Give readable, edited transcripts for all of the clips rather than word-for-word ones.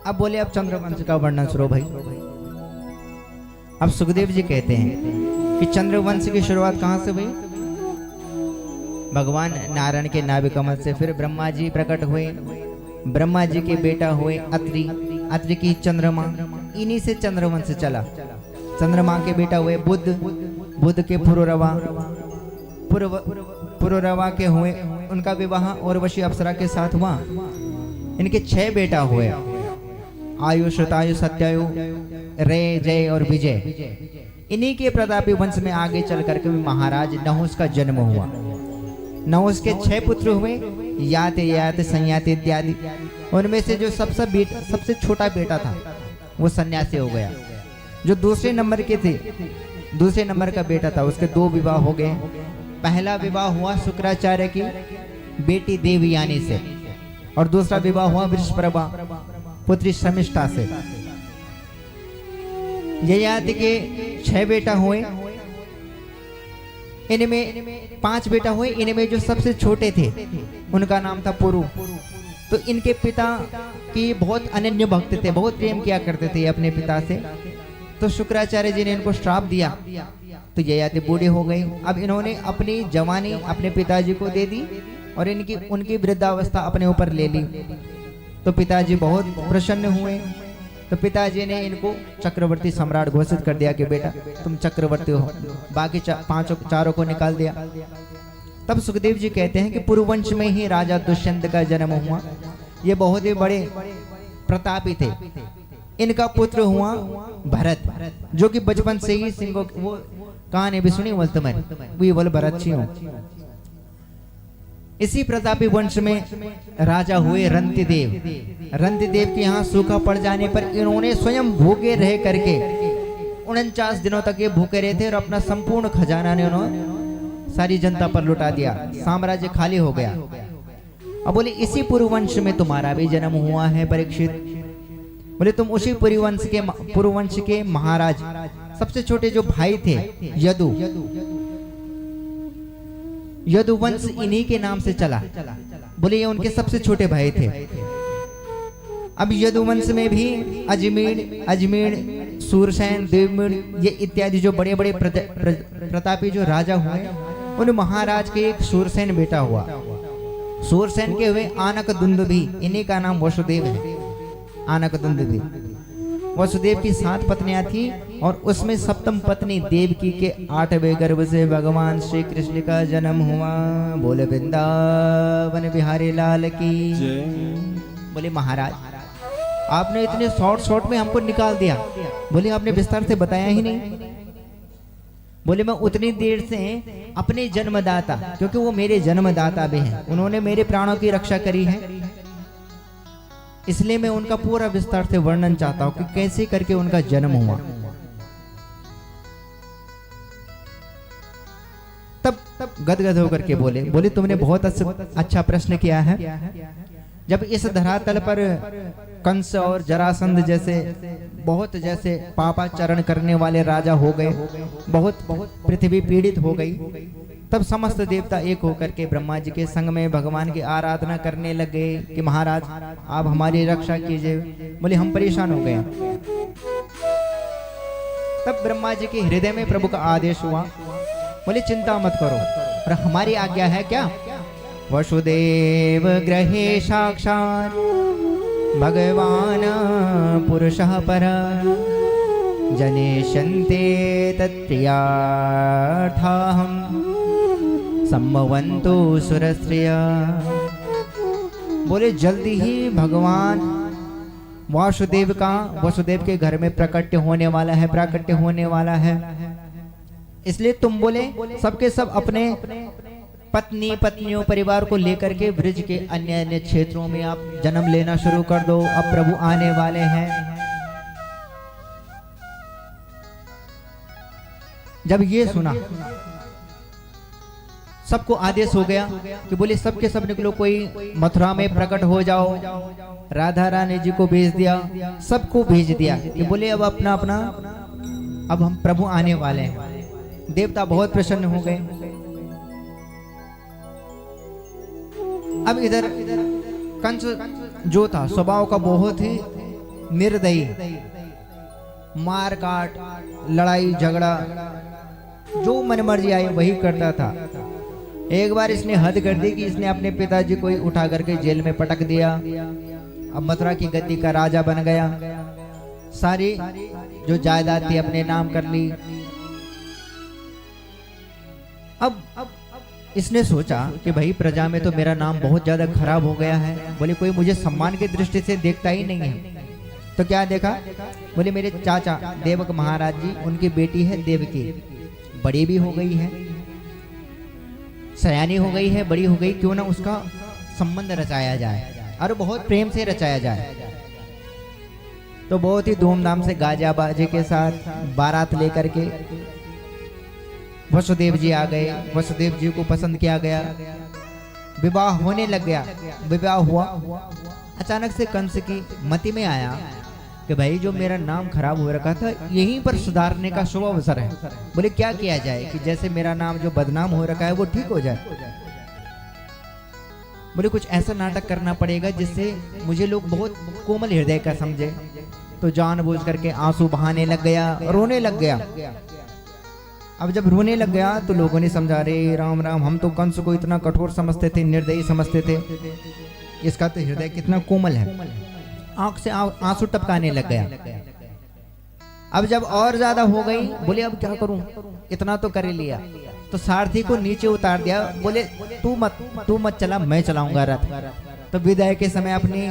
अब बोले अब चंद्रवंश का वर्णन शुरू भाई। अब सुखदेव जी कहते हैं कि चंद्रवंश की शुरुआत कहां से हुई? भगवान नारायण के नाभि कमल से। फिर ब्रह्मा जी प्रकट हुए, ब्रह्मा जी के बेटा हुए अत्रि, अत्रि की चंद्रमा, इन्हीं से चंद्रवंश चला। चंद्रमा के बेटा हुए बुध, बुध के पुरुरवा, पुरुरवा के हुए उनका विवाह उर्वशी अप्सरा के साथ हुआ। इनके 6 बेटा हुए, आयु, श्रुतायु, सत्यायु, रे, जय और विजय। इन्हीं के प्रतापी वंश में आगे चल करके महाराज नहुस का जन्म हुआ। नहुस के 6 पुत्र हुए, यात, यात, संयात इत्यादि। उनमें से जो सबसे छोटा बेटा था वो सन्यासी हो गया। जो दूसरे नंबर के थे, दूसरे नंबर का बेटा था, उसके 2 विवाह हो गए। पहला विवाह हुआ शुक्राचार्य की बेटी देवयानी से और दूसरा विवाह हुआ वृषप्रभा पुत्री शमिष्ठा से। ययाति के 6 बेटा हुए, इनमें 5 बेटा हुए। इनमें जो सबसे छोटे थे उनका नाम था पुरु। तो इनके पिता की बहुत अनन्य भक्त थे, बहुत प्रेम किया करते थे अपने पिता से। तो शुक्राचार्य जी ने इनको श्राप दिया, तो ययाति बूढ़े हो गई। अब इन्होंने अपनी जवानी अपने पिताजी को दे दी और उनकी वृद्धावस्था अपने ऊपर ले ली। तो पिताजी बहुत प्रसन्न हुए। तो पिताजी ने इनको चक्रवर्ती सम्राट घोषित कर दिया कि बेटा तुम चक्रवर्ती हो। बाकी चारों को निकाल दिया। तब सुखदेव जी कहते हैं कि पुरुवंश में ही राजा दुष्यंत का जन्म हुआ। ये बहुत ही बड़े प्रतापी थे। इनका पुत्र हुआ भरत, जो कि बचपन से ही सिंहों, वो कहानी भी सुनी बोलते मैं वो बोल भरत छी हूं। इसी प्रतापी वंश में राजा हुए रंतिदेव। रंतिदेव के यहाँ सूखा पड़ जाने पर इन्होंने स्वयं भूखे रह करके 49 दिनों तक ये भूखे रहे थे और अपना संपूर्ण खजाना ने उन्होंने सारी जनता पर लुटा दिया। साम्राज्य खाली हो गया। अब बोले इसी पुरुवंश में तुम्हारा भी जन्म हुआ है परीक्षित। बोले तुम उसी पुरुवंश के महाराज, सबसे छोटे जो भाई थे यदु, यदुवंश इन्हीं के नाम से चला। बोले ये उनके सबसे छोटे भाई थे। अब यदुवंश में भी अजमेर, सूरसेन, देवमीर, ये इत्यादि जो बड़े बड़े प्रतापी जो राजा हुए, उन महाराज के एक सूरसेन बेटा हुआ। सूरसेन के हुए आनक दुंदुभी, इन्हीं का नाम वसुदेव है। आनक दुंदुभी, वसुदेव की 7 पत्नियां थी और उसमें सप्तम पत्नी देवकी के 8वें गर्भ से भगवान श्री कृष्ण का जन्म हुआ। बोले वृंदावन बिहारी लाल की। बोले महाराज आपने इतने शॉर्ट में हमको निकाल दिया। बोले आपने विस्तार से बताया ही नहीं। बोले मैं उतनी देर से अपने जन्मदाता, क्योंकि वो मेरे जन्मदाता भी हैं, उन्होंने मेरे प्राणों की रक्षा करी है, इसलिए मैं उनका पूरा विस्तार से वर्णन चाहता हूं कि कैसे करके उनका जन्म हुआ। तब गदगद होकर के बोले तुमने बहुत अच्छा प्रश्न किया है। जब इस धरातल पर कंस और जरासंध जैसे बहुत जैसे पापाचरण करने वाले राजा हो गए, बहुत पृथ्वी पीड़ित हो गई, तब समस्त देवता एक होकर के ब्रह्मा जी के संग में भगवान की आराधना करने लगे कि महाराज आप हमारी रक्षा कीजिए। बोले हम परेशान हो गए। तब ब्रह्मा जी के हृदय में प्रभु का आदेश हुआ। बोले चिंता मत करो, और हमारी आज्ञा है क्या? वसुदेव ग्रहे साक्षात् भगवान पुरुषः परः जनेशन्ते तत्प्रियार्थाहं सम्भवन्तु सुरस्त्रिया। बोले जल्दी ही भगवान वासुदेव के घर में प्राकट्य होने वाला है। इसलिए तुम बोले सबके सब अपने पत्नियों परिवार को लेकर के ब्रज के अन्य क्षेत्रों में आप जन्म लेना शुरू कर दो। अब प्रभु आने वाले हैं। जब ये सुना सबको आदेश हो गया कि बोले सबके सब निकलो, कोई मथुरा में प्रकट हो जाओ। राधा रानी जी को भेज दिया, सबको भेज दिया कि बोले अब अपना अब हम प्रभु आने वाले हैं। देवता बहुत प्रसन्न हो गए। अब इधर कंस जो था स्वभाव का बहुत ही निर्दयी, मार काट, लड़ाई झगड़ा, जो मन मर्जी आई वही करता था। एक बार इसने हद कर दी कि इसने अपने पिताजी को ही उठा करके जेल में पटक दिया। अब मथुरा की गद्दी का राजा बन गया, सारी जो जायदाद थी अपने नाम कर ली। अब इसने सोचा कि भाई प्रजा में तो मेरा नाम बहुत ज्यादा खराब हो गया है, बोले कोई मुझे सम्मान की दृष्टि से देखता ही नहीं है। तो क्या देखा, बोले मेरे चाचा देवक महाराज जी, उनकी बेटी है देवकी, बड़ी भी हो गई है, सयानी हो गई है, बड़ी हो गई, क्यों ना उसका संबंध रचाया जाए और बहुत प्रेम से रचाया जाए। तो बहुत ही धूमधाम से गाजा बाजे के साथ बारात लेकर के वसुदेव जी आ गए। वसुदेव जी को पसंद किया गया, विवाह होने लग गया। विवाह हुआ, अचानक से कंस की मति में आया कि भाई जो मेरा नाम खराब हो रखा था यहीं पर सुधारने का शुभ अवसर है। बोले क्या किया जाए कि जैसे मेरा नाम जो बदनाम हो रखा है वो ठीक हो जाए। बोले कुछ ऐसा नाटक करना पड़ेगा जिससे मुझे लोग बहुत कोमल हृदय का समझे। तो जानबूझ करके आंसू बहाने लग गया, रोने लग गया। अब जब रोने लग गया तो लोगों ने समझा, रे राम राम, हम तो कंस को इतना कठोर समझते थे, निर्दयी समझते थे, इसका तो हृदय कितना कोमल है। आंख से आंसू टपकाने लग गया। अब जब और ज्यादा हो गई, बोले अब क्या करूं, इतना तो कर लिया। तो सारथी को नीचे उतार दिया, बोले तू मत चला, मैं चलाऊंगा रथ। तो विदाई के समय अपनी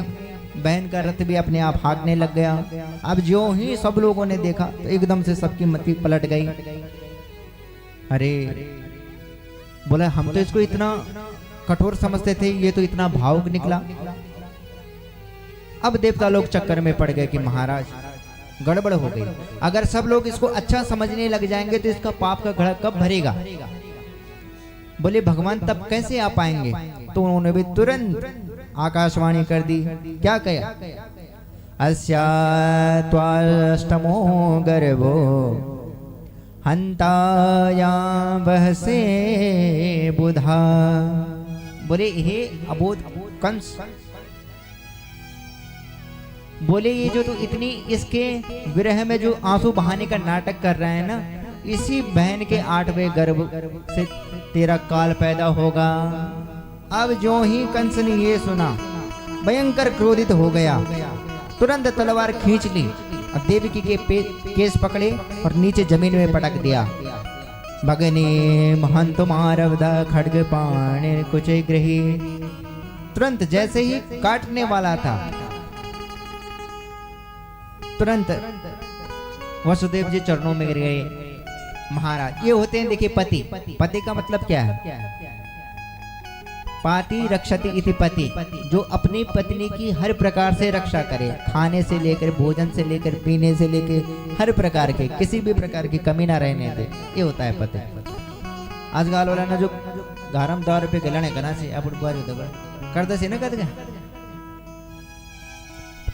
बहन का रथ भी अपने आप भागने लग गया। अब जो ही सब लोगों ने देखा तो एकदम से सबकी मति पलट गई। अरे बोला हम तो इसको इतना कठोर समझते थे, ये तो इतना भावुक निकला। अब देवता लोग चक्कर में पड़ गए कि महाराज गड़बड़ हो गई, अगर सब लोग इसको अच्छा समझने लग जाएंगे तो इसका पाप का घड़ा कब भरेगा। बोले भगवान तब कैसे आ पाएंगे। तो उन्होंने भी तुरंत आकाशवाणी कर दी। क्या कहा, अस्या त्वाष्टमो गर्भो हंताया बहसे बुधा। बोले हे अबोध कंस, बोले ये जो तू इतनी इसके विरह में जो आंसू बहाने का नाटक कर रहा है ना, इसी बहन के 8वें गर्भ से तेरा काल पैदा होगा। अब जो ही कंस ने ये सुना भयंकर क्रोधित हो गया, तुरंत तलवार खींच ली और देवकी के केस पकड़े और नीचे जमीन में पटक दिया। भगने महंत मारवदा खड्ग पाण कुछ ग्रही। तुरंत जैसे ही काटने वाला था, तुरंत वसुदेव जी चरणों में गिर गए। महाराज ये होते हैं, देखिए पति। पति का मतलब क्या है, पाति रक्षति इति पति, जो अपनी पत्नी की हर प्रकार से रक्षा करे, खाने से लेकर भोजन से लेकर पीने से लेकर हर प्रकार के किसी भी प्रकार की कमी ना रहने दे, ये होता है पति। आजकल वाला ना जो गरम दौर पे गलने करना से अब करते से ना कर।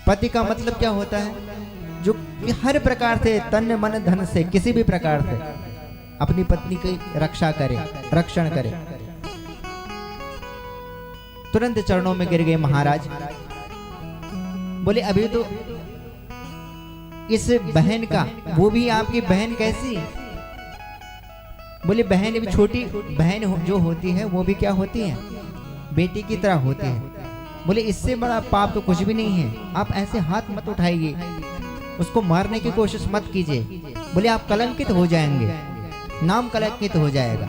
पति का मतलब क्या होता है, जो हर प्रकार से तन मन धन से किसी भी प्रकार से अपनी पत्नी की रक्षा करे, रक्षण करे। तुरंत चरणों में गिर गए महाराज। बोले अभी तो इस बहन का, वो भी आपकी बहन कैसी। बोले बहन भी छोटी बहन जो होती है वो भी क्या होती है, बेटी की तरह होती है। बोले इससे बड़ा पाप तो कुछ भी नहीं है, आप ऐसे हाथ मत उठाइए, उसको मारने की कोशिश मत कीजिए। बोले आप कलंकित हो जाएंगे, नाम कलंकित हो जाएगा।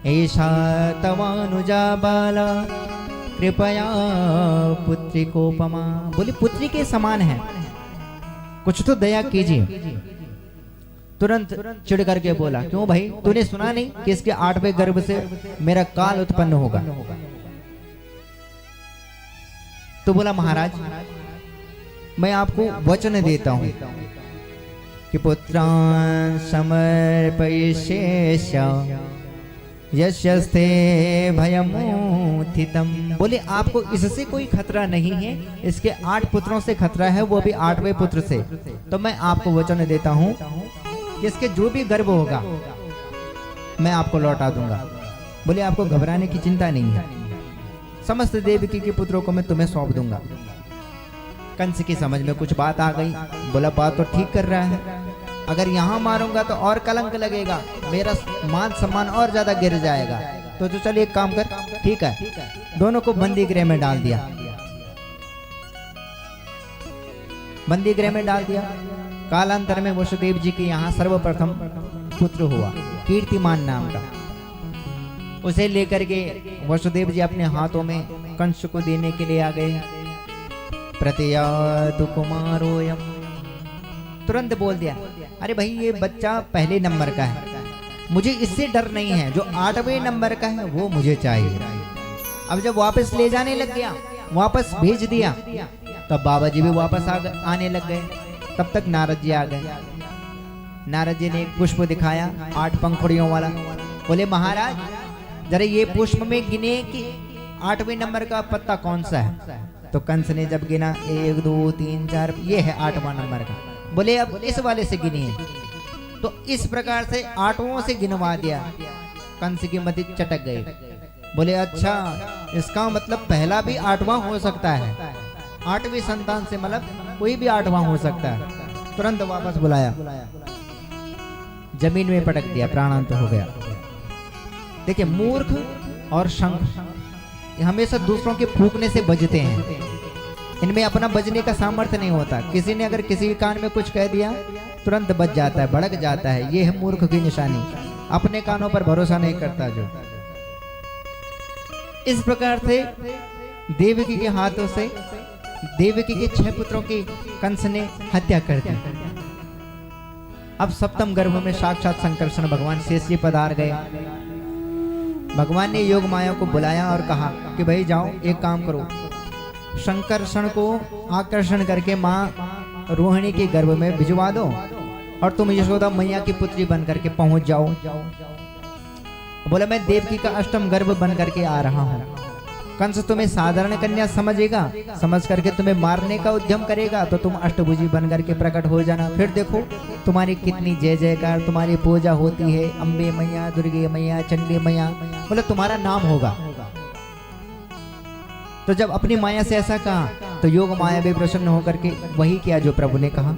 ऐसा तवानुजा बाला कृपया पुत्री को पमा। बोले पुत्री के समान है, कुछ तो दया कीजिए। तुरंत चिढ़ करके बोला, क्यों भाई तूने सुना नहीं कि इसके 8वें गर्भ से मेरा काल उत्पन्न होगा। तो बोला महाराज मैं आपको वचन देता हूं कि पुत्रान् समर्पयिष्येष्य यस्यस्ते भयमुत्थितम्। बोले आपको इससे कोई खतरा नहीं है, इसके 8 पुत्रों से खतरा है, वो भी 8वें पुत्र से। तो मैं आपको वचन देता हूं कि इसके जो भी गर्भ होगा मैं आपको लौटा दूंगा। बोले आपको घबराने की चिंता नहीं है, समस्त देवकी के पुत्रों को मैं तुम्हें सौंप दूंगा। कंस की समझ में कुछ बात आ गई, बोला बात तो ठीक कर रहा है, अगर यहाँ मारूंगा तो और कलंक लगेगा, मेरा मान सम्मान और ज्यादा गिर जाएगा, तो चल एक काम कर, ठीक है, दोनों को बंदी गृह में डाल दिया। बंदी गृह में डाल दिया। कालांतर में वसुदेव जी के यहाँ सर्वप्रथम पुत्र हुआ, कीर्तिमान नाम का। उसे लेकर के वसुदेव जी अपने हाथों में कंस को देने के लिए आ गए। प्रत्ययातु कुमारोयम, तुरंत बोल दिया, अरे भाई ये बच्चा पहले नंबर का है, मुझे इससे डर नहीं है, जो 8वें नंबर का है वो मुझे चाहिए। अब जब वापस ले जाने लग गया, वापस भेज दिया, तब बाबा जी भी वापस आने लग गए। तब तक नारद जी आ गए। नारद जी ने एक पुष्प दिखाया 8 पंखुड़ियों वाला, बोले महाराज जरा ये पुष्प में गिने कि 8वें नंबर का पत्ता कौन सा है। तो कंस ने जब गिना 1 2 3 4, ये है 8वां नंबर का। बोले अब इस वाले से गिनिए। तो इस प्रकार से 8वां से गिनवा दिया। कंस की मति चटक गई। बोले अच्छा, इसका मतलब पहला भी 8वां हो सकता है, 8वीं संतान से मतलब कोई भी 8वां हो सकता है। तुरंत वापस बुलाया, जमीन में पटक दिया, प्राणांत हो गया। देखिए मूर्ख और शंख हमेशा दूसरों के फूकने से बजते हैं, इनमें अपना बजने का सामर्थ्य नहीं होता। किसी ने अगर किसी के कान में कुछ कह दिया तुरंत बज जाता है, भड़क जाता है। ये है मूर्ख की निशानी, अपने कानों पर भरोसा नहीं करता जो। इस प्रकार से देवकी के हाथों से देवकी के 6 पुत्रों की कंस ने हत्या कर दी। अब सप्तम गर्भ में साक्षात संकर्षण भगवान शेष जी पधार गए। भगवान ने योग माया को बुलाया और कहा कि भाई जाओ एक काम करो, संकर्षण को आकर्षण करके माँ रोहिणी के गर्भ में भिजवा दो और तुम यशोदा मैया की पुत्री बन करके पहुंच जाओ। बोला मैं देवकी का अष्टम गर्भ बन करके आ रहा हूँ। कंस तुम्हें साधारण कन्या समझेगा, समझ करके तुम्हें मारने का उद्यम करेगा, तो तुम अष्टभुजी बन करके प्रकट हो जाना। फिर देखो तुम्हारी कितनी जय जयकार, तुम्हारी पूजा होती है, अम्बे मैया, दुर्गे मैया, चंडी मैया, बोले तुम्हारा नाम होगा। तो जब अपनी माया से ऐसा कहा तो योग माया भी प्रसन्न होकर के वही किया जो प्रभु ने कहा।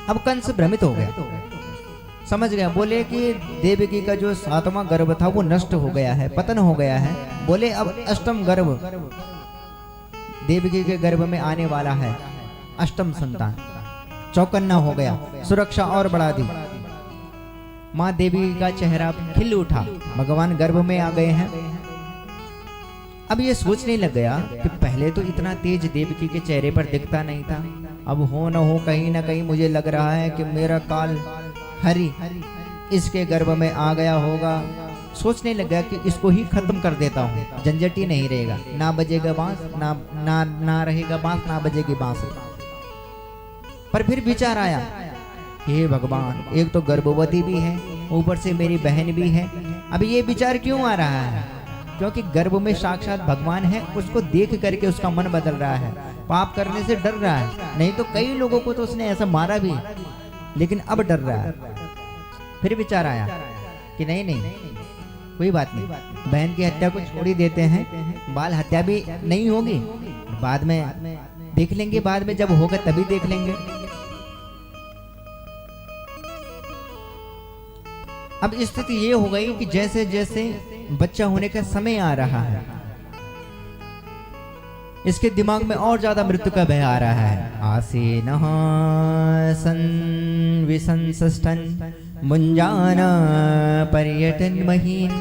अब कंस भ्रमित हो गया, समझ गया। बोले कि देवकी का जो 7वां गर्भ था वो नष्ट हो गया है, पतन हो गया है। बोले अब अष्टम गर्भ देवकी के गर्भ में आने वाला है, अष्टम संतान। चौकन्ना हो गया, सुरक्षा और बढ़ा दी। माँ देवी का चेहरा खिल उठा, भगवान गर्भ में आ गए हैं। अब ये सोचने लग गया कि पहले तो इतना तेज देवकी के चेहरे पर दिखता नहीं था, अब हो न हो कहीं ना कहीं मुझे लग रहा है कि मेरा काल हरि इसके गर्भ में आ गया होगा। सोचने लगा कि इसको ही खत्म कर देता हूँ, झंझट ही नहीं रहेगा, ना बजेगा बांस, ना रहेगा बांस, ना बजेगी बांसुरी। पर फिर विचार आया, हे भगवान एक तो गर्भवती भी है, ऊपर से मेरी बहन भी है। अब ये विचार क्यों आ रहा है? क्योंकि गर्भ में साक्षात भगवान है, उसको देख करके उसका मन बदल रहा है, पाप करने से डर रहा है। नहीं तो कई लोगों को तो उसने ऐसा मारा भी, लेकिन अब डर रहा है। फिर विचार आया कि नहीं नहीं कोई बात नहीं, बहन की हत्या को छोड़ ही देते हैं, बाल हत्या भी नहीं होगी, बाद में देख लेंगे, बाद में जब होगा तभी देख लेंगे। अब स्थिति ये हो गई कि जैसे जैसे बच्चा होने का समय आ रहा है, इसके दिमाग में और ज्यादा मृत्यु का भय आ रहा है। आसीन सन विसंसष्टन मुंजान पर्यटन महीन,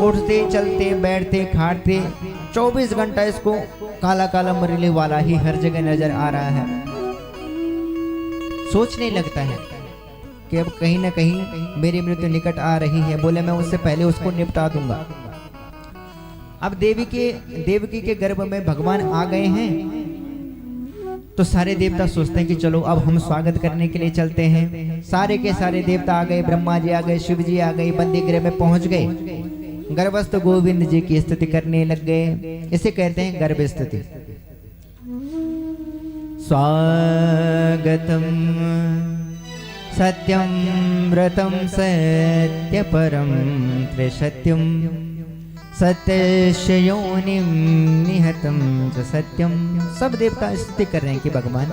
उठते चलते बैठते खाते 24 घंटा इसको काला काला मरीले वाला ही हर जगह नजर आ रहा है। सोचने लगता है कि अब कहीं ना कहीं मेरी मृत्यु निकट आ रही है, बोले मैं उससे पहले उसको निपटा दूंगा। अब देवकी के गर्भ में भगवान आ गए हैं, तो सारे देवता सोचते हैं कि चलो अब हम स्वागत करने के लिए चलते हैं। सारे के सारे देवता आ गए, ब्रह्मा जी आ गए, शिव जी आ गए, बंदी गृह में पहुंच गए। गर्भस्थ गोविंद जी की स्तुति करने लग गए। इसे कहते हैं गर्भ स्तुति। स्वागतम सत्यम व्रतम सत्यपरम त्रिसत्यम सत्यस्य योनिं निहतं च सत्यम। सब देवता स्तुति कर रहे हैं कि भगवान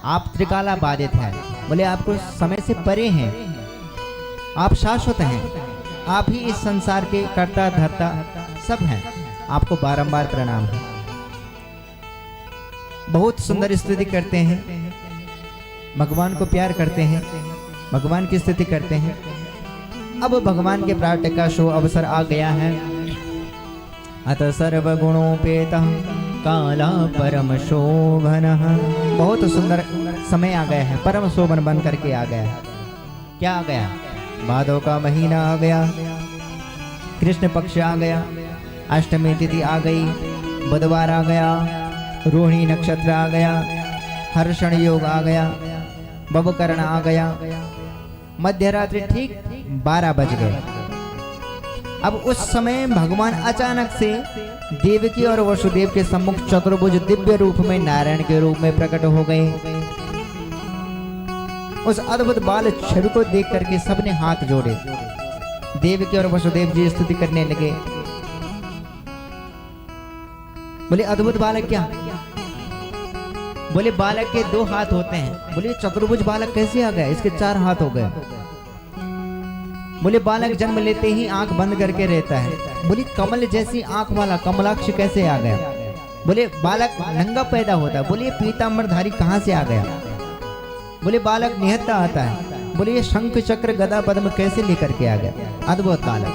आप त्रिकाला बाधित हैं, बोले आपको समय से परे हैं, आप शाश्वत हैं, आप ही इस संसार के कर्ता धर्ता सब हैं, आपको बारंबार प्रणाम है। बहुत सुंदर स्तुति करते हैं, भगवान को प्यार करते हैं, भगवान की स्तुति करते हैं। अब भगवान के प्रार्थना का शो अवसर आ गया है। अतः सर्वगुणोपेतः काला परम शोभनः। बहुत सुंदर समय आ गया है, परम शोभन बन करके आ गया है। क्या आ गया? भादों का महीना आ गया, कृष्ण पक्ष आ गया, अष्टमी तिथि आ गई, बुधवार आ गया, रोहिणी नक्षत्र आ गया, हर्षण योग आ गया, बबकरण आ गया, मध्य रात्रि ठीक 12 बज गए। अब उस समय भगवान अचानक से देवकी और वसुदेव के सम्मुख चतुर्भुज दिव्य रूप में नारायण के रूप में प्रकट हो गए। उस अद्भुत बाल छवि को देख करके सबने हाथ जोड़े। देवकी और वसुदेव जी स्तुति करने लगे, बोले अद्भुत बालक क्या? बोले बालक के 2 हाथ होते हैं। बोले चतुर्भुज बालक कैसे आ गया? इसके 4 हाथ हो गए। बोले बालक जन्म लेते ही आंख बंद करके रहता है। बोले कमल जैसी आंख वाला कमलाक्ष कैसे आ गया? बोले बालक नंगा पैदा होता है। बोले पीतांबरधारी कहां से आ गया? बोले बालक निहत्ता आता है। बोले ये शंख चक्र गदा पद्म कैसे लेकर के आ गया? अद्भुत बालक।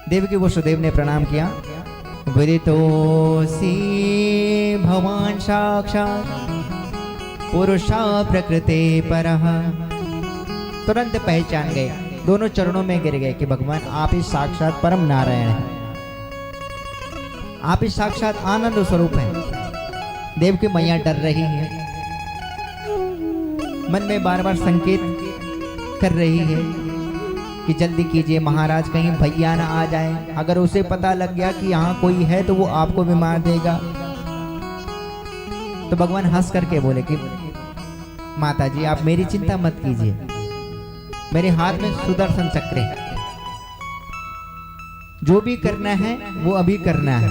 देवकी वसुदेव ने प्रणाम किया। विदितोऽसि भवान् साक्षात् पुरुषा प्रकृते परः। तुरंत पहचान गए, दोनों चरणों में गिर गए कि भगवान आप ही साक्षात परम नारायण हैं, आप ही साक्षात आनंद स्वरूप हैं। देव की मैया डर रही है, मन में बार बार संकेत कर रही है कि जल्दी कीजिए महाराज, कहीं भैया ना आ जाए। अगर उसे पता लग गया कि यहाँ कोई है तो वो आपको भी मार देगा। तो भगवान हंस करके बोले कि माता जी आप मेरी चिंता मत कीजिए, मेरे हाथ में सुदर्शन चक्र है, जो भी करना है वो अभी करना है।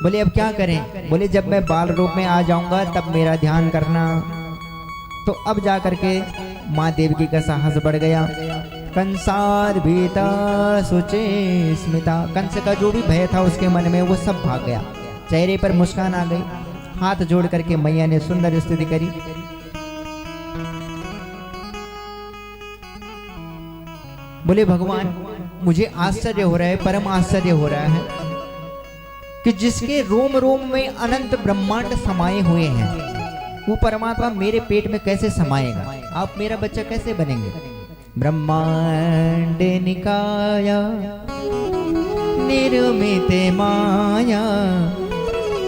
बोले अब क्या करें? बोले जब मैं बाल रूप में आ जाऊंगा तब मेरा ध्यान करना। तो अब जा करके माँ देवकी का साहस बढ़ गया। कंसार भीता सुचे स्मिता। कंस का जो भी भय था उसके मन में वो सब भाग गया, चेहरे पर मुस्कान आ गई। हाथ जोड़ करके मैया ने सुंदर स्तुति करी। बोले भगवान मुझे आश्चर्य हो रहा है, परम आश्चर्य हो रहा है कि जिसके रोम रोम में अनंत ब्रह्मांड समाये हुए हैं वो परमात्मा मेरे पेट में कैसे समाएगा? आप मेरा बच्चा कैसे बनेंगे? ब्रह्मांड निकाया निर्मित माया,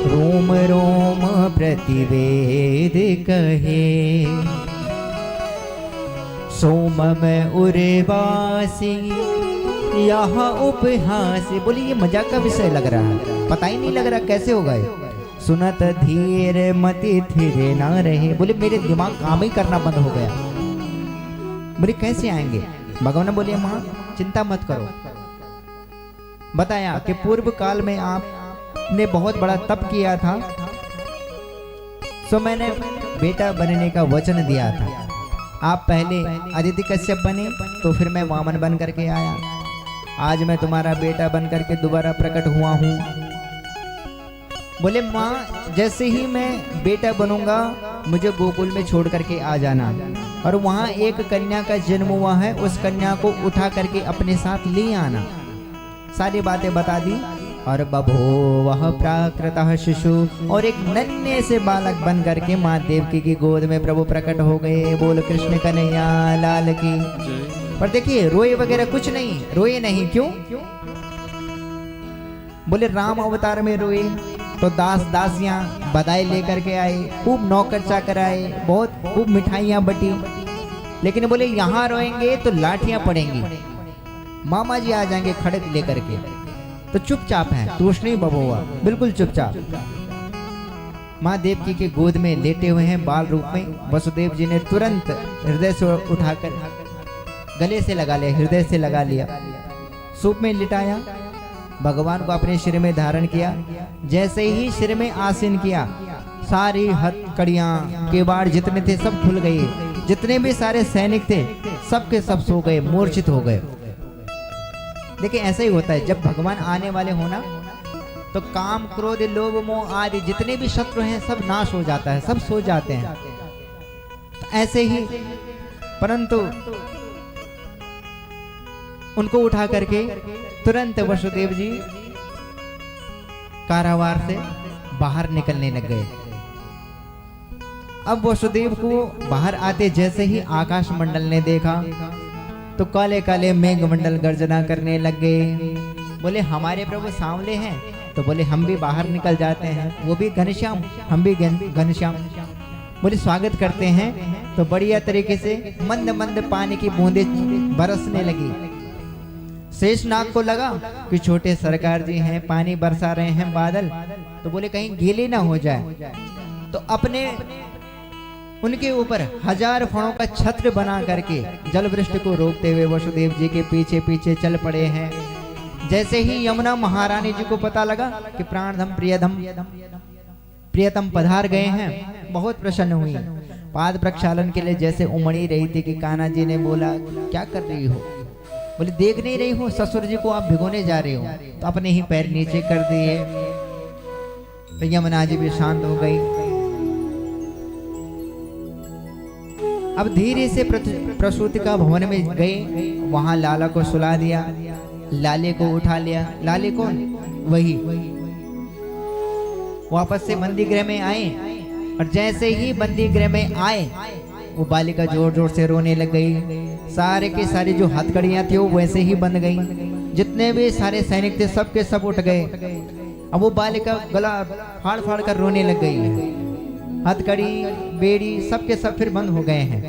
रोम रोम प्रतिवेद कहे, सोम में उर्वासी यहाँ उपहासी। बोलिए ये मजाक का विषय लग रहा है, पता ही नहीं लग रहा कैसे होगा ये। सुनत धीर मति थिरे ना रहे। बोले मेरे दिमाग काम ही करना बंद हो गया। बोले कैसे आएंगे? भगवान बोले माँ चिंता मत करो। बताया कि पूर्व काल में आपने बहुत बड़ा तप किया था, सो मैंने बेटा बनने का वचन दिया था। आप पहले अदिति कश्यप बने तो फिर मैं वामन बन करके आया। आज मैं तुम्हारा बेटा बन करके दोबारा प्रकट हुआ हूँ। बोले माँ जैसे ही मैं बेटा बनूंगा मुझे गोकुल में छोड़ करके आ जाना, और वहाँ एक कन्या का जन्म हुआ है, उस कन्या को उठा करके अपने साथ ले आना। सारी बातें बता दी। और बभूवः प्राकृतः शिशु, और एक नन्हे से बालक बन करके माँ देवकी की गोद में प्रभु प्रकट हो गए। बोल कृष्ण कन्हैया लाल की। पर देखिए रोए वगैरह कुछ नहीं, रोए नहीं। क्यों? बोले राम अवतार में रोए तो दास दासियां बधाई लेकर के आए, खूब नौकर चाकर आए, बहुत खूब मिठाइयां बटी। लेकिन बोले यहाँ रोएंगे तो लाठियां पड़ेंगी, मामा जी आ जाएंगे खड़क लेकर के। तो चुपचाप है, तूष्णी बबुआ बिल्कुल चुपचाप। माँ देवकी के गोद में लेटे हुए हैं बाल रूप में। वसुदेव जी ने तुरंत हृदय से उठाकर गले से लगा लिया, हृदय से लगा लिया, सूप में लिटाया, भगवान को अपने सिर में धारण किया। जैसे ही सिर में आसीन किया, सारी हथकड़ियां केवाड़ जितने थे सब खुल गए, जितने भी सारे सैनिक थे सब के सब सो गए, मूर्छित हो गए। देखिए ऐसा ही होता है, जब भगवान आने वाले होना तो काम क्रोध लोभ मोह आदि जितने भी शत्रु हैं सब नाश हो जाता है, सब सो जाते हैं। ऐसे ही परंतु उनको उठा करके तुरंत वसुदेव जी कारावार से बाहर निकलने लग गए। अब वसुदेव को बाहर आते जैसे ही आकाश मंडल ने देखा तो काले काले मेघ मंडल गर्जना करने लग गए। बोले हमारे प्रभु सांवले हैं, तो बोले हम भी बाहर निकल जाते हैं, वो भी घनश्याम, हम भी घनश्याम। बोले स्वागत करते हैं। तो बढ़िया तरीके से मंद मंद पानी की बूंदे बरसने लगी। शेषनाग को लगा कि छोटे सरकार जी हैं, पानी बरसा रहे हैं बादल, तो बोले कहीं गीले ना हो जाए, तो अपने उनके ऊपर 1000 फणों का छत्र बना करके जल वृष्टि को रोकते हुए वसुदेव जी के पीछे पीछे चल पड़े हैं। जैसे ही यमुना महारानी जी को पता लगा कि प्राणधम प्रियतम पधार गए हैं, बहुत प्रसन्न हुई। पाद प्रक्षालन के लिए जैसे उमड़ी रही थी कि कान्हा जी ने बोला क्या कर रही हो? बोले देख नहीं रही हो ससुर जी को आप भिगोने जा रहे हो, तो अपने ही पैर नीचे कर दिए। तो यमुना जी भी शांत हो गई। अब धीरे से प्रसूति का भवन में गए, वहां लाला को सुला दिया, लाले को उठा लिया। लाले कौन? वही। वापस से बंदी गृह में आए और जैसे ही बंदी गृह में आए वो बालिका जोर जोर से रोने लग गई। सारे के सारे जो हथकड़ियां थी वो वैसे ही बंध गई। जितने भी सारे सैनिक थे सब के सब उठ गए। अब वो बालिका गला फाड़ फाड़ कर रोने लग गई। हथकड़ी बेड़ी सब के सब फिर बंद हो गए हैं।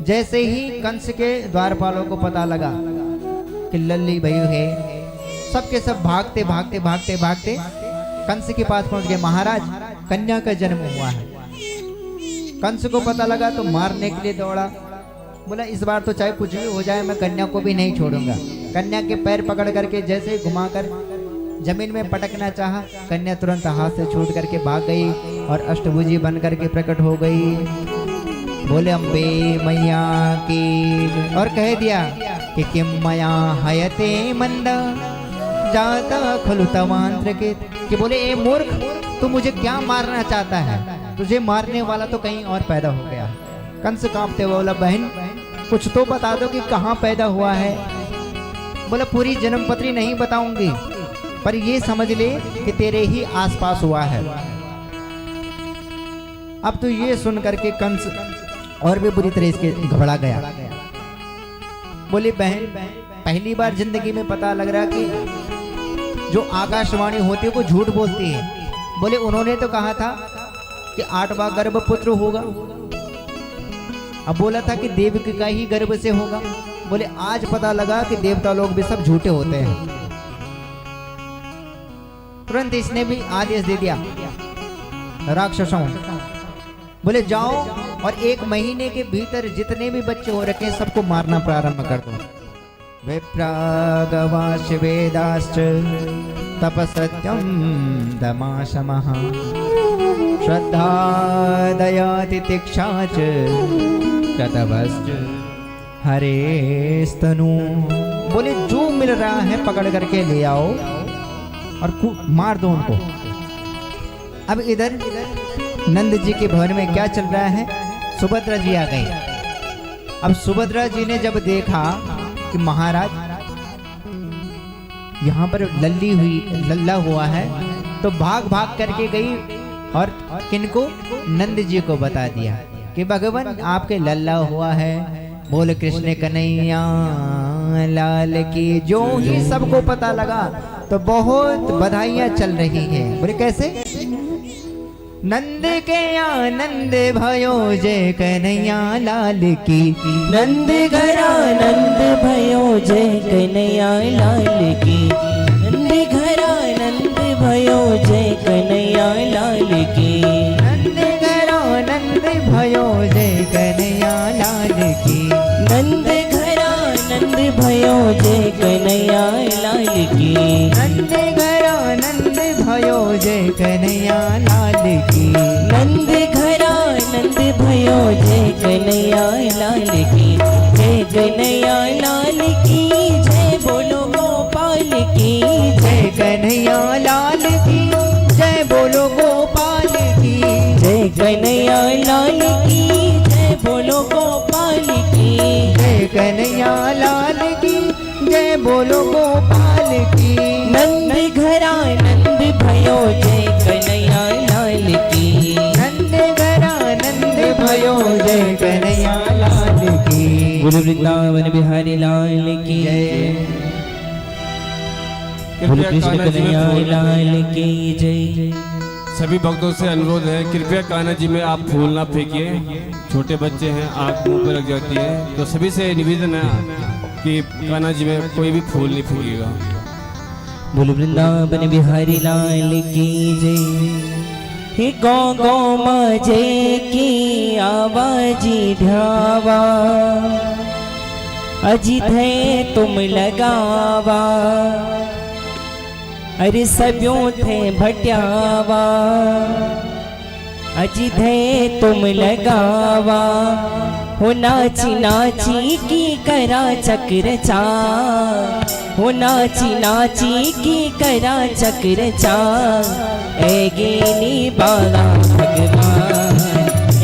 जैसे ही कंस के द्वारपालों को पता लगा कि लल्ली भयु है, सब के सब भागते भागते भागते भागते कंस के पास पहुंच गए। महाराज कन्या का जन्म हुआ है। कंस को पता लगा तो मारने के लिए दौड़ा। बोला इस बार तो चाहे कुछ भी हो जाए मैं कन्या को भी नहीं छोड़ूंगा। कन्या के पैर पकड़ करके जैसे घुमाकर जमीन में पटकना चाहा, कन्या तुरंत हाथ से छूट करके भाग गई और अष्टभुजी बन करके प्रकट हो गई। बोले अम्बे मैया की, और कह दिया कि किम मया हयते मंद जाता खलु तवांत्र के, कि बोले ए मूर्ख तू मुझे क्या मारना चाहता है? तुझे मारने वाला तो कहीं और पैदा हो गया। कंस कांपते हुए बोला बहन कुछ तो बता दो कि कहाँ पैदा हुआ है। बोला पूरी जन्मपत्री नहीं बताऊंगी, पर ये समझ ले कि तेरे ही आसपास हुआ है। अब तो ये सुन करके कंस और भी बुरी तरह से घबरा गया। बोली बहन पहली बार जिंदगी में पता लग रहा कि जो आकाशवाणी होती है वो झूठ बोलती है। बोले उन्होंने तो कहा था कि 8वां गर्भ पुत्र होगा, अब बोला था कि देवकी का ही गर्भ से होगा। बोले आज पता लगा कि देवता लोग भी सब झूठे होते हैं। तुरंत इसने भी आदेश दे दिया राक्षसों, बोले जाओ और 1 महीने के भीतर जितने भी बच्चे हो रखे हैं सबको मारना प्रारंभ कर दो। विप्रागवाश वेदाश्च तपसत्यम दमाशमः श्रद्धा दया तितिक्षा च कृतवश्च हरेस्तनु। बोले जो मिल रहा है पकड़ करके ले आओ और मार दो उनको। अब इधर नंद जी के भवन में क्या चल रहा है? सुभद्रा जी आ गई। अब सुभद्रा जी ने जब देखा कि महाराज यहाँ पर लल्ला हुआ है, तो भाग भाग करके गई और किनको? नंद जी को बता दिया कि भगवान आपके लल्ला हुआ है। बोले कृष्ण कन्हैया लाल की। जो ही सबको पता लगा तो बहुत बधाइयां चल रही हैं। बोले कैसे? नंद के आनंद भयो जय कन्हैया लाल की। नंद घर आनंद भयो जय कन्हैया लाल की। नंद घर आनंद भयो जय कन्हैया लाल की। नंद घर आनंद भयो जय कन्हैया लाल की। नंद घर भयो जय कन्हैया लाल की। नंद घर आनंद भयो जय कन्हैया लाल की। नंद घर आनंद भयो जय कन्हैया लाल की। जय कन्हैया लाल की जय बोलो गोपाल की। जय कन्हैया लाल की जय बोलो गोपाल की। जय कन्हैया लाल की जय बोलो गोपाल की। जय कन्हैया लाल की जय बोलो गोपाल की। नंद घर आनंद भयो जय कन्हैया लाल की। नंद घर आनंद भयो जय कन्हैया लाल की। बोलो वृंदावन बिहारी लाल की जय। बोलो कृष्ण कन्हैया लाल की जय। सभी भक्तों से अनुरोध है, कृपया कान्हा जी में आप फूल ना फेंकिए। छोटे बच्चे हैं, आँख मुंह पे लग जाती है, तो सभी से निवेदन है कि कान्हा जी में कोई भी फूल नहीं फेंकिएगा। बोलो वृंदावन बिहारी लाल की जय। हे गौ गौ मजे की आवाजी ध्यावा। अजित है तुम लगावा। अरे सब्यों थे भट्यावा। अजित है तुम लगावा। हो नाची नाची की करा चक्र चा। हो नाची नाची की करा चक्र चा। ए गेनी बाला भगवान।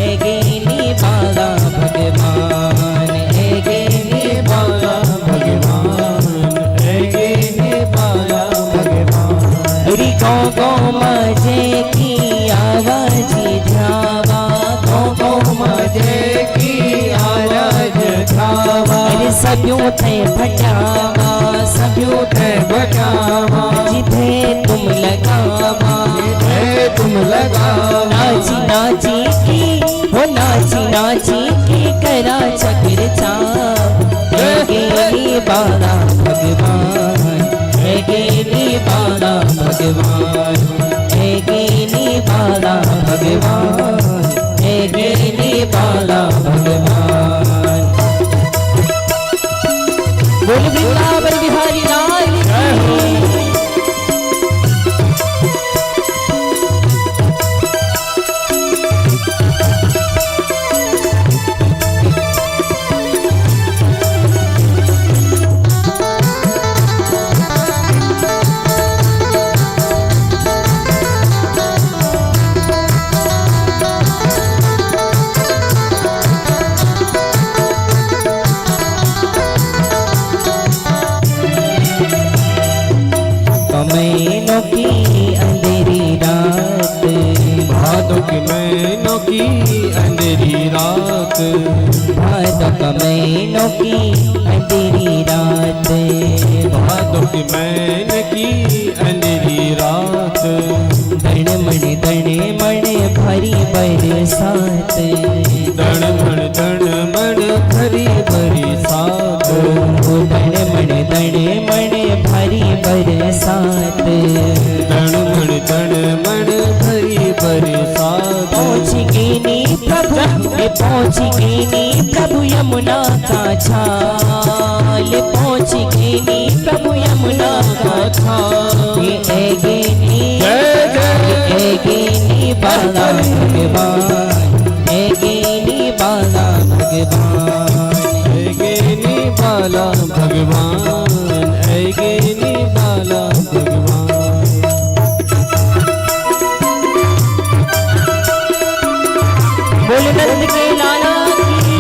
ए गेनी बाला भगवान। ए गेनी बाला भगवान। ए गेनी बाला भगवान। अरे गौ गौ मजे की आवाजी ध्यावा। गौ गौ मजे की आवाज ध्यावा। अरे सब्यों थे भटावा। सब्यों थे भटावा। जिधे तुम लगावा। जिधे तुम लगावा। नाची नाची की हो नाची नाची की करा चक्र चा। गेली बाला भगवान। गेली बाला भगवान। गेली बाला भगवान। गेली बाला भगवान। बोल वृंदावन बिहारी लाल की। महीनों की अंधेरी रात। भादों के महीनों की अंधेरी रात। भादों के महीनों की अंधेरी रात। भादों के महीने की अंधेरी रात। दण मण भरी बरसात। दण मण भरी बरसात। दण मण भरी बरसात। दण मण भरी बरसात। पहुँच गई प्रभु यमुना का छाल। पहुँच गई प्रभु यमुना का छाल। गेनी बाला भगवान। गेनी बाला भगवान। गेनी बाला भगवान। गेनी बाला भगवान। बोल नंद के लाला की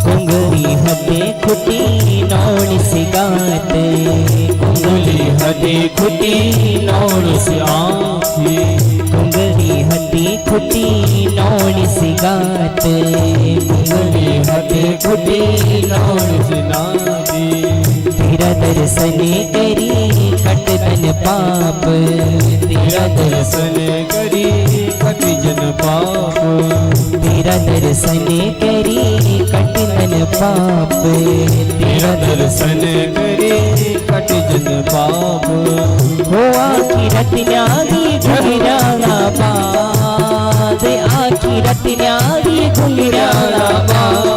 कुंगली हदे खुटी नौन से गात। कुंगली हदे खुटी नौन से आँखी। कुंगली हदे खुटी नौन से गात। कुंगली हदे खुटी नौन से नादी। तेरा दर्शन करी कट जन पाप, तेरा दर्शन करी कटि जन पाप, तेरा दर्शन करी कट जन पाप, तेरा दर्शन करी कटि जन पाप। हो आखिरत न्यारी घुंघराला बाद, आखिरत न्यारी घुंघराला बाद,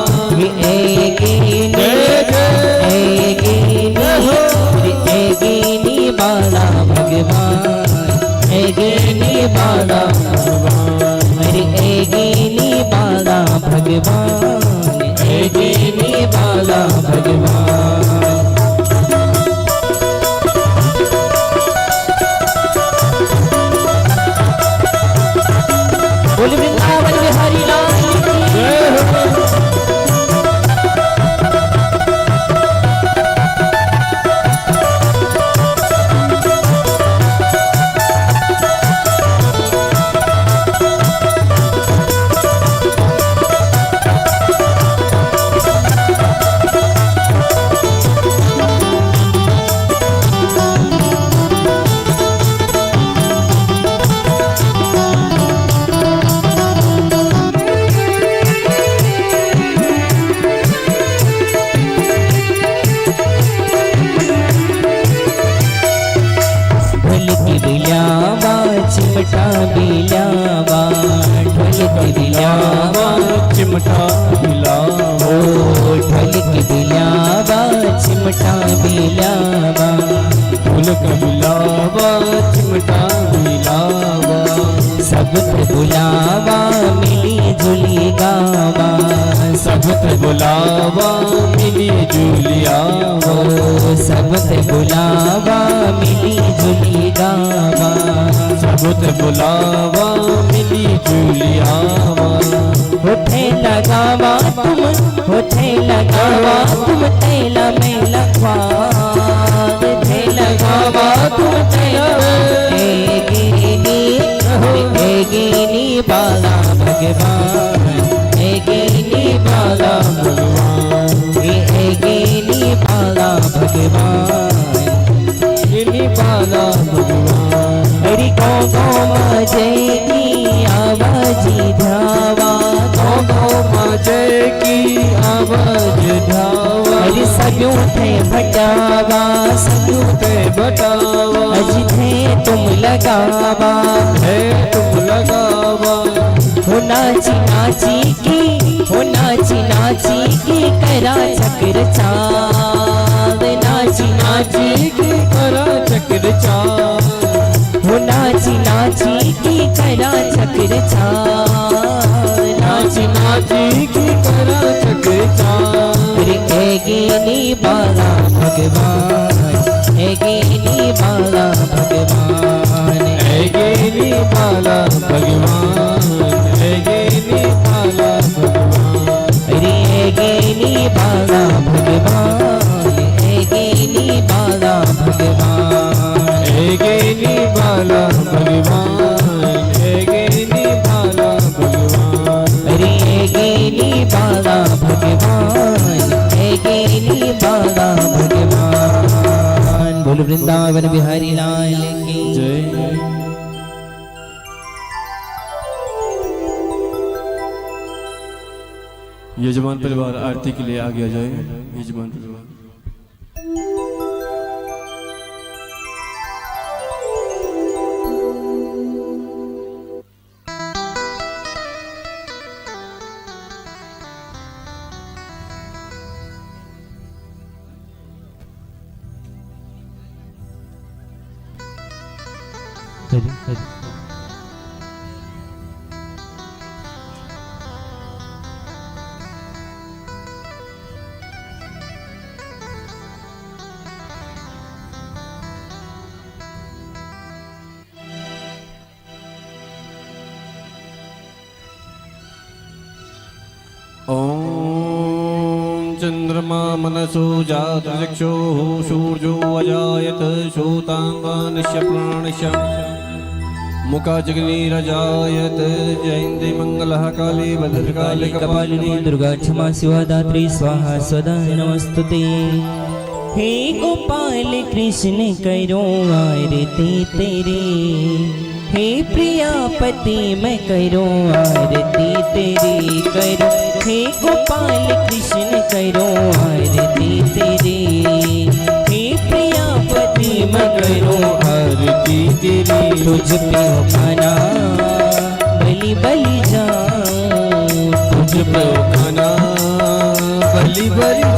एगेनी बाला भगवान, एगेनी बाला भगवान, अरे एगेनी बाला भगवान, एगेनी बाला भगवान। बोल वृंदावन बिहारी लाल की जय हो। चिमटा बिलावा, ढोलक बिलावा, चिमटा बिलावा, ढोलक बिलावा, चिमटा बिलावा, ढोलक बिलावा, चिमटा बिलावा, सबत्र बुलावा मिली जुली गावा, सबत्र बुलावा मिली जुलियावा, सबत्र बुलावा मिली जुली गावा, सबत्र बुलावा मिली जुलियावा। होठे लगावा तुम, होठे लगावा तुम तैला में लखवार, थे लगावा तुम तैला एगेनी बाला भगवान, एगेनी बाला भगवान, एगेनी बाला भगवान, एगेनी बाला भगवान। अरे गौ गौ जय की आवाजी धावा, गौ गौ जय की आवाज धावा, अरे सब्यों थे भटावा, सब्यों थे बटावा, अज थे तुम लगावा, है तुम लगावा, हो नाची नाची की, हो नाची नाची की करा चक्र चाँद, नाची नाची की करा चक्र चाँद, हो नाची नाची की करा चक्र चाँद, नाची नाची की करा चक्र चाँद। एगेनी बाला भगवान, एगेनी बाला भगवान, एगेनी बाला भगवान, एगेनी बाला भगवान, अरे एगेनी बाला भगवान, एगेनी बाला भगवान, एगेनी बाला भगवान, एगेनी बाला भगवान, अरे एगेनी बाला भगवान, एगेनी बाला भगवान। बोल वृंदावन बिहारी लाल की जय। यजमान परिवार आरती के लिए आगे आ जाए। यजमान परिवार ओम चंद्रमा मनसो जात चक्षुः सूर्यो अजायत श्रोतांगानिश्च प्राणिश्च मुखाजग्निरजायत जयन्ति मंगलः काले भद्रकाले कपालिनी दुर्गा क्षमा शिवा दात्री स्वाहा स्वदा नमस्तुते। हे गोपाल कृष्ण करो आरती तेरी, हे प्रियापति मैं करो आरती तेरी करो, हे गोपाल कृष्ण करो आरती तेरी, हे प्रियापति मैं करो आरती तेरी। तुझ पे हो खाना बलि बलि जाऊं, तुझ पे खाना बलि बलि